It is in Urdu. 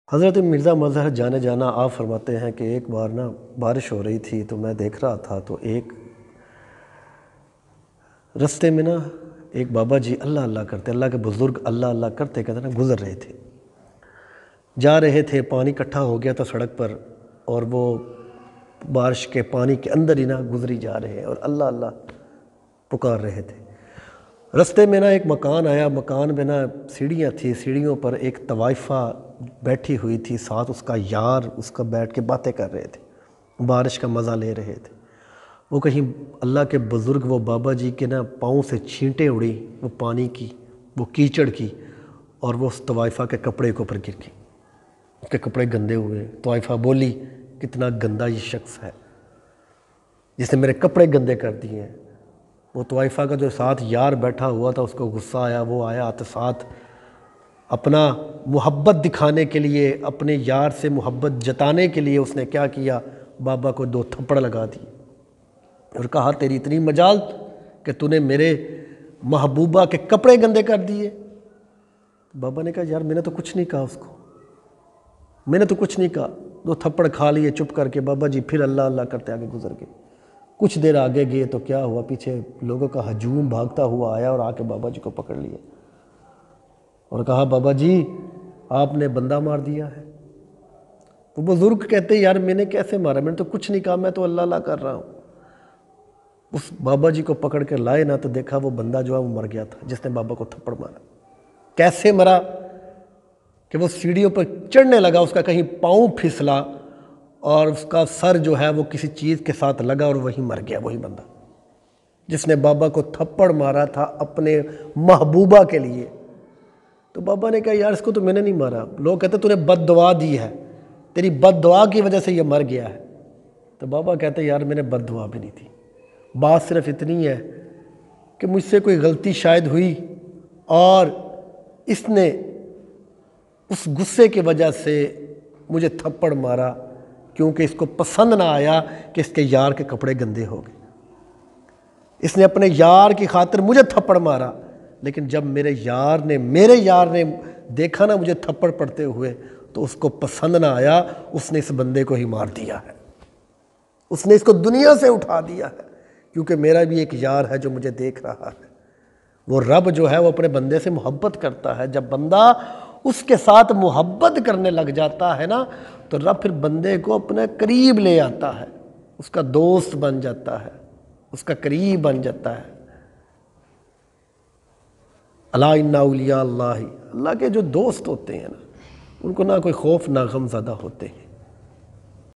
حضرت مرزا مظہر جانے جانا آپ فرماتے ہیں کہ ایک بار نا بارش ہو رہی تھی تو میں دیکھ رہا تھا تو ایک رستے میں نا ایک بابا جی اللہ اللہ کرتے، اللہ کے بزرگ اللہ اللہ کرتے کہتے نا گزر رہے تھے، جا رہے تھے، پانی اکٹھا ہو گیا تھا سڑک پر اور وہ بارش کے پانی کے اندر ہی نا گزری جا رہے ہیں اور اللہ اللہ پکار رہے تھے۔ رستے میں نا ایک مکان آیا، مکان میں نا سیڑھیاں تھی، سیڑھیوں پر ایک طوائفہ بیٹھی ہوئی تھی، ساتھ اس کا یار اس کا بیٹھ کے باتیں کر رہے تھے، بارش کا مزہ لے رہے تھے۔ وہ کہیں اللہ کے بزرگ وہ بابا جی کے نا پاؤں سے چھینٹیں اڑی وہ پانی کی، وہ کیچڑ کی، اور وہ اس طوائفہ کے کپڑے کے اوپر گر گئی، اس کے کپڑے گندے ہوئے۔ طوائفہ بولی کتنا گندا یہ شخص ہے جس نے میرے کپڑے گندے کر دیے ہیں۔ وہ طوائفہ کا جو ساتھ یار بیٹھا ہوا تھا اس کو غصہ آیا، وہ آیا تو ساتھ اپنا محبت دکھانے کے لیے، اپنے یار سے محبت جتانے کے لیے اس نے کیا کیا، بابا کو 2 تھپڑ لگا دی اور کہا تیری اتنی مجال کہ تو نے میرے محبوبہ کے کپڑے گندے کر دیے۔ بابا نے کہا یار میں نے تو کچھ نہیں کہا، اس کو میں نے تو کچھ نہیں کہا۔ 2 تھپڑ کھا لیے چپ کر کے، بابا جی پھر اللہ اللہ کرتے آگے گزر گئے۔ کچھ دیر آگے گئے تو کیا ہوا، پیچھے لوگوں کا ہجوم بھاگتا ہوا آیا اور آ کے بابا جی کو پکڑ لیا اور کہا بابا جی آپ نے بندہ مار دیا ہے۔ وہ بزرگ کہتے یار میں نے کیسے مارا، میں نے تو کچھ نہیں کہا، میں تو اللہ اللہ کر رہا ہوں۔ اس بابا جی کو پکڑ کے لائے نہ تو دیکھا وہ بندہ جو ہے وہ مر گیا تھا جس نے بابا کو تھپڑ مارا۔ کیسے مرا کہ وہ سیڑھیوں پر چڑھنے لگا، اس کا کہیں پاؤں پھسلا اور اس کا سر جو ہے وہ کسی چیز کے ساتھ لگا اور وہیں مر گیا، وہی بندہ جس نے بابا کو تھپڑ مارا تھا اپنے محبوبہ کے لیے۔ تو بابا نے کہا یار اس کو تو میں نے نہیں مارا، لوگ کہتے تو نے بد دعا دی ہے، تیری بد دعا کی وجہ سے یہ مر گیا ہے۔ تو بابا کہتے یار میں نے بد دعا بھی نہیں تھی، بات صرف اتنی ہے کہ مجھ سے کوئی غلطی شاید ہوئی اور اس نے اس غصے کی وجہ سے مجھے تھپڑ مارا کیونکہ اس کو پسند نہ آیا کہ اس کے یار کے کپڑے گندے ہو گئے۔ اس نے اپنے یار کی خاطر مجھے تھپڑ مارا، لیکن جب میرے یار نے دیکھا نا مجھے تھپڑ پڑتے ہوئے تو اس کو پسند نہ آیا، اس نے اس بندے کو ہی مار دیا ہے، اس نے اس کو دنیا سے اٹھا دیا ہے، کیونکہ میرا بھی ایک یار ہے جو مجھے دیکھ رہا ہے۔ وہ رب جو ہے وہ اپنے بندے سے محبت کرتا ہے، جب بندہ اس کے ساتھ محبت کرنے لگ جاتا ہے نا تو رب پھر بندے کو اپنے قریب لے آتا ہے، اس کا دوست بن جاتا ہے، اس کا قریب بن جاتا ہے۔ الا ان اولیاء اللہ، اللہ کے جو دوست ہوتے ہیں نا ان کو نہ کوئی خوف نہ غم زدہ ہوتے ہیں۔